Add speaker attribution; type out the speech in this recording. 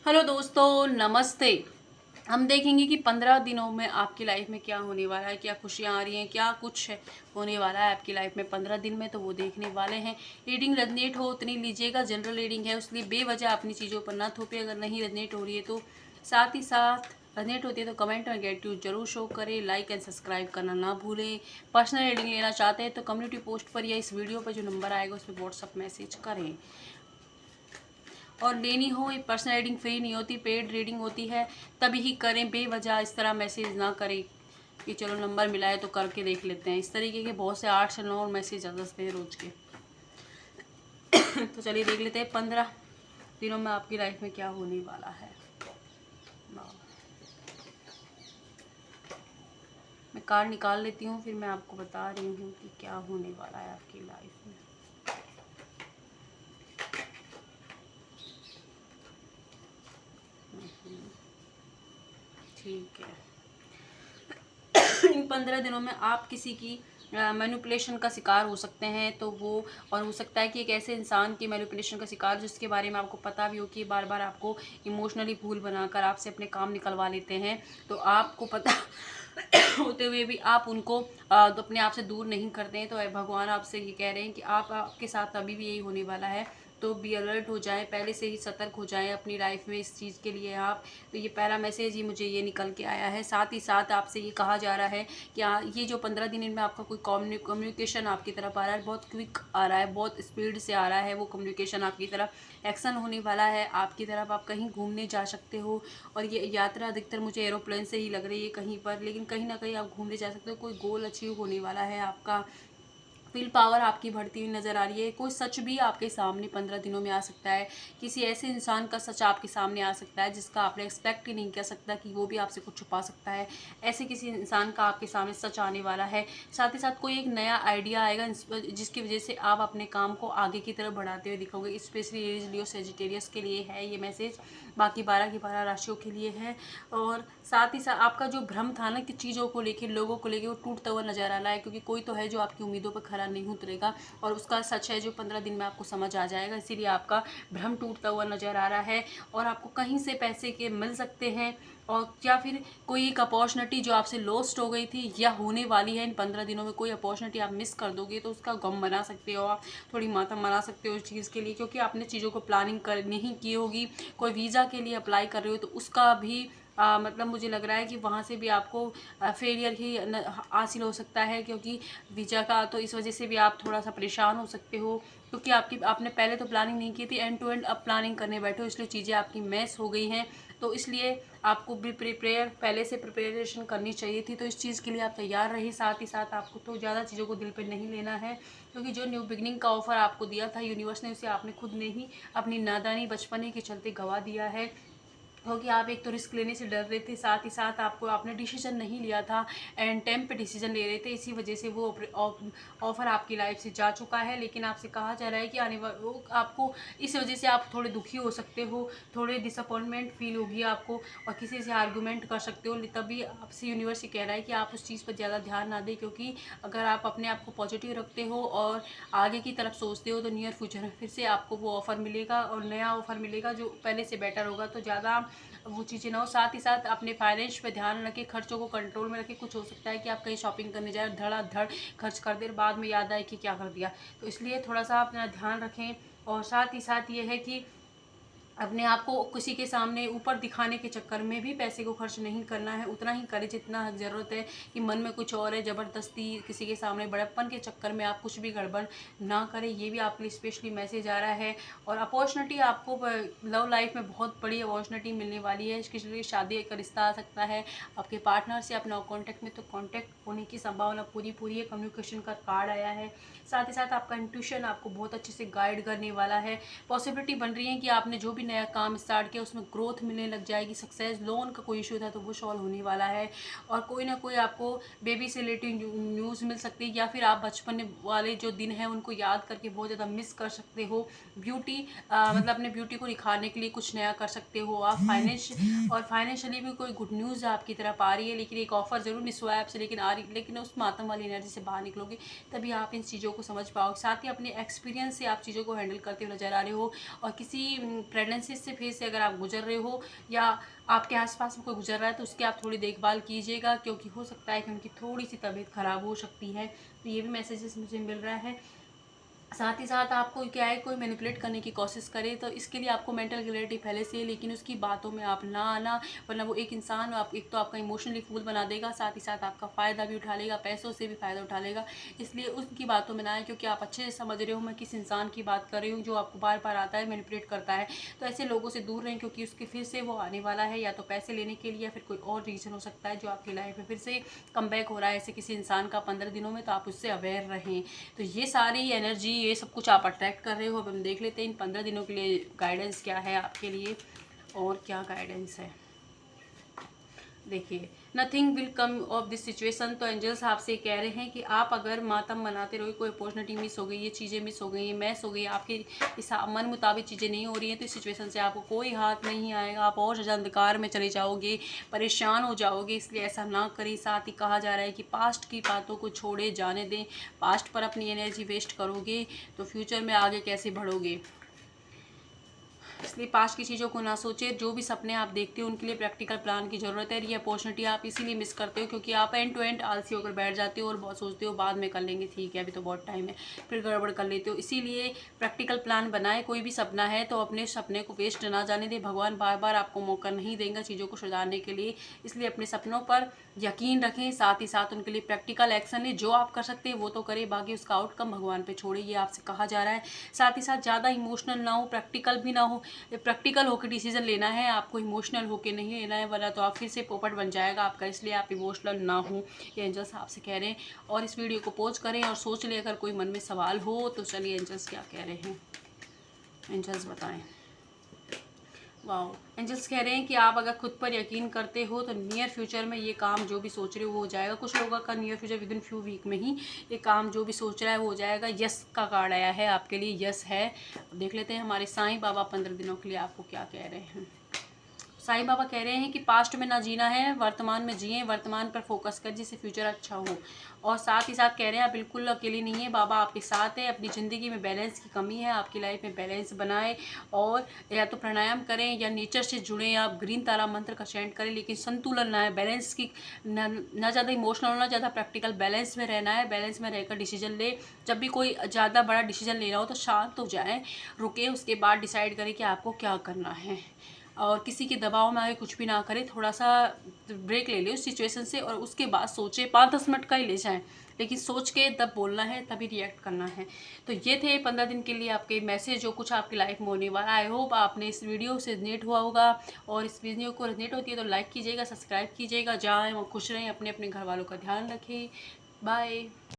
Speaker 1: Hello दोस्तों, नमस्ते। हम देखेंगे कि 15 दिनों में आपकी लाइफ में क्या होने वाला है, क्या खुशियाँ आ रही हैं, क्या कुछ है होने वाला है आपकी लाइफ में 15 दिन में, तो वो देखने वाले हैं। रीडिंग रेजनेट हो उतनी लीजिएगा, जनरल रीडिंग है इसलिए बेवजह अपनी चीज़ों पर ना थोपे। अगर नहीं रेजनेट हो रही है तो साथ ही साथ रेजनेट होती है तो कमेंट में ग्रेटिट्यूड जरूर शो करें, लाइक एंड सब्सक्राइब करना ना भूलें। पर्सनल रीडिंग लेना चाहते हैं तो कम्युनिटी पोस्ट पर या इस वीडियो पर जो नंबर आएगा उस पर व्हाट्सअप मैसेज करें। और लेनी हो, ये पर्सनल रीडिंग फ्री नहीं होती, पेड रीडिंग होती है, तभी ही करें। बेवजह इस तरह मैसेज ना करें कि चलो नंबर मिला है तो करके देख लेते हैं। इस तरीके के बहुत से 8 से 9 मैसेज आ जाते हैं रोज के। तो चलिए देख लेते हैं 15 दिनों में आपकी लाइफ में क्या होने वाला है। मैं कार्ड निकाल लेती हूँ, फिर मैं आपको बता रही हूँ कि क्या होने वाला है आपकी लाइफ में। ठीक है। इन 15 दिनों में आप किसी की मैनिपुलेशन का शिकार हो सकते हैं, तो वो और हो सकता है कि एक ऐसे इंसान की मैनिपुलेशन का शिकार जिसके बारे में आपको पता भी हो कि बार बार आपको इमोशनली भूल बनाकर आपसे अपने काम निकलवा लेते हैं, तो आपको पता होते हुए भी आप उनको तो अपने आप से दूर नहीं करते हैं। तो भगवान आपसे ये कह रहे हैं कि आपके साथ अभी भी यही होने वाला है, तो बी अलर्ट हो जाएं, पहले से ही सतर्क हो जाएं अपनी लाइफ में इस चीज़ के लिए आप। तो ये पहला मैसेज ही मुझे ये निकल के आया है। साथ ही साथ आपसे ये कहा जा रहा है कि ये जो 15 दिन इनमें आपका कोई कम्युनिकेशन आपकी तरफ आ रहा है, बहुत क्विक आ रहा है, बहुत स्पीड से आ रहा है वो कम्युनिकेशन आपकी तरफ। एक्शन होने वाला है आपकी तरफ, आप कहीं घूमने जा सकते हो। और ये यात्रा अधिकतर मुझे एरोप्लेन से ही लग रही है कहीं पर, लेकिन कहीं ना कहीं आप घूमने जा सकते हो। कोई गोल अचीव होने वाला है आपका, विल पावर आपकी बढ़ती हुई नज़र आ रही है। कोई सच भी आपके सामने 15 दिनों में आ सकता है। किसी ऐसे इंसान का सच आपके सामने आ सकता है जिसका आपने एक्सपेक्ट ही नहीं कर सकता कि वो भी आपसे कुछ छुपा सकता है। ऐसे किसी इंसान का आपके सामने सच आने वाला है। साथ ही साथ कोई एक नया आइडिया आएगा जिसकी वजह से आप अपने काम को आगे की तरफ बढ़ाते हुए दिखोगे। स्पेशली एरीज, लियो, सेजिटेरियस के लिए है ये मैसेज, बाकी 12 की 12 राशियों के लिए है। और साथ ही साथ आपका जो भ्रम था ना कि चीज़ों को लेके, लोगों को लेके, वो टूटता हुआ नजर आ रहा है, क्योंकि कोई तो है जो आपकी उम्मीदों पर खरा नहीं उतरेगा और उसका सच है जो 15 दिन में आपको समझ आ जाएगा। इसीलिए आपका भ्रम टूटता हुआ नजर आ रहा है और आपको कहीं से पैसे के मिल सकते हैं, और या फिर कोई एक अपॉर्चुनिटी जो आपसे लॉस्ट हो गई थी या होने वाली है इन 15 दिनों में, कोई अपॉर्चुनिटी आप मिस कर दोगे तो उसका गम बना सकते हो आप, थोड़ी मातम मना सकते हो उस चीज़ के लिए, क्योंकि आपने चीज़ों को प्लानिंग कर नहीं की होगी। कोई वीज़ा के लिए अप्लाई कर रहे हो तो उसका भी मतलब मुझे लग रहा है कि वहाँ से भी आपको फेलियर ही हासिल हो सकता है, क्योंकि वीज़ा का, तो इस वजह से भी आप थोड़ा सा परेशान हो सकते हो, क्योंकि आपने पहले तो प्लानिंग नहीं की थी, एंड टू एंड अब प्लानिंग करने बैठे हो, इसलिए चीज़ें आपकी मैस हो गई हैं। तो इसलिए आपको भी पहले से प्रिपरेशन करनी चाहिए थी, तो इस चीज़ के लिए आप तैयार रही। साथ ही साथ आपको तो ज़्यादा चीज़ों को दिल पे नहीं लेना है, क्योंकि जो न्यू बिगनिंग का ऑफर आपको दिया था यूनिवर्स ने, उसे आपने खुद ने ही अपनी नादानी बचपने के चलते गवा दिया है, क्योंकि आप एक तो रिस्क लेने से डर रहे थे, साथ ही साथ आपने डिसीजन नहीं लिया था, एंड टाइम पे डिसीजन ले रहे थे, इसी वजह से वो ऑफर आपकी लाइफ से जा चुका है। लेकिन आपसे कहा जा रहा है कि आने वाले वो आपको, इस वजह से आप थोड़े दुखी हो सकते हो, थोड़े डिसअपॉइंटमेंट फील होगी आपको, और किसी से आर्गूमेंट कर सकते हो। तभी आपसे यूनिवर्स ये कह रहा है कि आप उस चीज़ पर ज़्यादा ध्यान ना दें, क्योंकि अगर आप अपने आप को पॉजिटिव रखते हो और आगे की तरफ सोचते हो तो नियर फ्यूचर में फिर से आपको वो ऑफ़र मिलेगा, और नया ऑफ़र मिलेगा जो पहले से बेटर होगा। तो ज़्यादा वो चीज़ें ना हो। साथ ही साथ अपने फाइनेंस पे ध्यान रखें, खर्चों को कंट्रोल में रखें। कुछ हो सकता है कि आप कहीं शॉपिंग करने जाए, धड़ाधड़ खर्च कर दें, बाद में याद आए कि क्या कर दिया, तो इसलिए थोड़ा सा अपना ध्यान रखें। और साथ ही साथ ये है कि अपने आप को किसी के सामने ऊपर दिखाने के चक्कर में भी पैसे को खर्च नहीं करना है, उतना ही करें जितना ज़रूरत है। कि मन में कुछ और है, ज़बरदस्ती किसी के सामने बड़प्पन के चक्कर में आप कुछ भी गड़बड़ ना करें, ये भी आपके लिए स्पेशली मैसेज आ रहा है। और अपॉर्चुनिटी आपको लव लाइफ में बहुत बड़ी अपॉर्चुनिटी मिलने वाली है, इसके लिए शादी का रिश्ता आ सकता है आपके पार्टनर से, अपना कॉन्टैक्ट में, तो कॉन्टैक्ट होने की संभावना पूरी पूरी है। कम्युनिकेशन का कार्ड आया है। साथ ही साथ आपका इंट्यूशन आपको बहुत अच्छे से गाइड करने वाला है। पॉसिबिलिटी बन रही है कि आपने जो भी नया काम स्टार्ट किया उसमें ग्रोथ मिलने लग जाएगी, सक्सेस, लोन का कोई इशू था तो वो सॉल्व होने वाला है। और कोई ना कोई आपको बेबी से रिलेटेड न्यूज़ मिल सकती है, या फिर आप बचपन वाले जो दिन हैं उनको याद करके बहुत ज़्यादा मिस कर सकते हो। ब्यूटी मतलब अपने ब्यूटी को निखारने के लिए कुछ नया कर सकते हो आप। फाइनेंशियली भी कोई गुड न्यूज़ आपकी तरफ आ रही है, लेकिन एक ऑफर जरूर मिस हुआ है आपसे, लेकिन आ रही, लेकिन उस मातम वाली एनर्जी से बाहर निकलोगे तभी आप इन चीज़ों को समझ पाओगे। साथ ही अपने एक्सपीरियंस से आप चीज़ों को हैंडल करते हुए नजर आ रहे हो, और किसी प्रेगनेंसी प्रेगनेंसी से फिर से अगर आप गुजर रहे हो या आपके आसपास में कोई गुजर रहा है तो उसकी आप थोड़ी देखभाल कीजिएगा, क्योंकि हो सकता है कि उनकी थोड़ी सी तबीयत ख़राब हो सकती है। तो ये भी मैसेजेस मुझे मिल रहा है। साथ ही साथ आपको क्या है, कोई मैनिपुलेट करने की कोशिश करे तो इसके लिए आपको मेंटल क्लैरिटी पहले से है, लेकिन उसकी बातों में आप ना आना, वरना वो एक इंसान आप एक तो आपका इमोशनली फूल बना देगा, साथ ही साथ आपका फ़ायदा भी उठा लेगा, पैसों से भी फ़ायदा उठा लेगा। इसलिए उनकी बातों में ना आए, क्योंकि आप अच्छे से समझ रहे हो मैं किस इंसान की बात कर रही हूँ, जो आपको बार बार आता है मैनिपुलेट करता है। तो ऐसे लोगों से दूर रहें, क्योंकि उसके फिर से वो आने वाला है, या तो पैसे लेने के लिए या फिर कोई और रीज़न हो सकता है जो आपकी लाइफ में फिर से कम बैक हो रहा है ऐसे किसी इंसान का 15 दिनों में। तो आप उससे अवेयर रहें। तो ये सारी एनर्जी, ये सब कुछ आप अट्रैक्ट कर रहे हो। अब हम देख लेते हैं इन 15 दिनों के लिए गाइडेंस क्या है आपके लिए, और क्या गाइडेंस है। देखिए, nothing will come of this situation. तो एंजल्स आपसे कह रहे हैं कि आप अगर मातम मनाते रहो, कोई अपॉर्चुनिटी मिस हो गई, ये चीज़ें मिस हो गई, ये मैस हो गई, आपके इस मन मुताबिक चीज़ें नहीं हो रही हैं, तो इस सिचुएशन से आपको कोई हाथ नहीं आएगा। आप और ज़्यादा अंधकार में चले जाओगे, परेशान हो जाओगे। इसलिए ऐसा ना करें। साथ ही कहा जा रहा है कि पास्ट की बातों को छोड़े जाने दें। पास्ट पर अपनी एनर्जी वेस्ट करोगे तो फ्यूचर में आगे कैसे बढ़ोगे। इसलिए पास्ट की चीज़ों को ना सोचें। जो भी सपने आप देखते हो उनके लिए प्रैक्टिकल प्लान की ज़रूरत है। ये अपॉर्चुनिटी आप इसीलिए मिस करते हो क्योंकि आप एंड टू एंड आलसी होकर बैठ जाते हो और बहुत सोचते हो बाद में कर लेंगे, ठीक है अभी तो बहुत टाइम है, फिर गड़बड़ कर लेते हो। इसीलिए प्रैक्टिकल प्लान बनाए। कोई भी सपना है तो अपने सपने को वेस्ट ना जाने दें। भगवान बार बार आपको मौका नहीं देगा चीज़ों को सुधारने के लिए। इसलिए अपने सपनों पर यकीन रखें, साथ ही साथ उनके लिए प्रैक्टिकल एक्शन है। जो आप कर सकते हैं वो तो करें, बाकी उसका आउटकम भगवान पे छोड़े, ये आपसे कहा जा रहा है। साथ ही साथ ज़्यादा इमोशनल ना हो, प्रैक्टिकल भी ना हो। प्रैक्टिकल होकर डिसीजन लेना है आपको, इमोशनल होकर नहीं लेना है, वरना तो आप फिर से पोपट बन जाएगा आपका। इसलिए आप इमोशनल ना हो, ये एंजल्स आपसे कह रहे हैं। और इस वीडियो को पॉज करें और सोच लें, अगर कोई मन में सवाल हो तो चलिए एंजल्स क्या कह रहे हैं, एंजल्स बताएं। वाओ, एंजल्स कह रहे हैं कि आप अगर खुद पर यकीन करते हो तो नियर फ्यूचर में ये काम जो भी सोच रहे हो वो हो जाएगा। कुछ लोगों का near future within few week में ही ये काम जो भी सोच रहा है वो हो जाएगा। यस का कार्ड आया है आपके लिए, यस है। देख लेते हैं हमारे साईं बाबा 15 दिनों के लिए आपको क्या कह रहे हैं। साईं बाबा कह रहे हैं कि पास्ट में ना जीना है, वर्तमान में जिए, वर्तमान पर फोकस कर जिससे फ्यूचर अच्छा हो। और साथ ही साथ कह रहे हैं आप बिल्कुल अकेले नहीं है, बाबा आपके साथ है। अपनी ज़िंदगी में बैलेंस की कमी है, आपकी लाइफ में बैलेंस बनाएं और या तो प्राणायाम करें या नेचर से जुड़ें। आप ग्रीन तारा मंत्र का चैंट करें, लेकिन संतुलन ना है, बैलेंस की ना ज़्यादा इमोशनल होना, ज़्यादा प्रैक्टिकल, बैलेंस में रहना है। बैलेंस में रहकर डिसीजन ले। जब भी कोई ज़्यादा बड़ा डिसीजन लेना हो तो शांत हो जाए, रुके, उसके बाद डिसाइड करें कि आपको क्या करना है। और किसी के दबाव में आगे कुछ भी ना करें, थोड़ा सा ब्रेक ले लें उस सिचुएशन से और उसके बाद सोचें। 5-10 मिनट का ही ले जाएं, लेकिन सोच के तब बोलना है, तभी रिएक्ट करना है। तो ये थे 15 दिन के लिए आपके मैसेज जो कुछ आपकी लाइफ में होने वाला। आई होप आपने इस वीडियो से रिलेट हुआ होगा, और इस वीडियो को रिलेट होती है तो लाइक कीजिएगा, सब्सक्राइब कीजिएगा। जाएँ और खुश रहें, अपने अपने घर वालों का ध्यान रखें। बाय।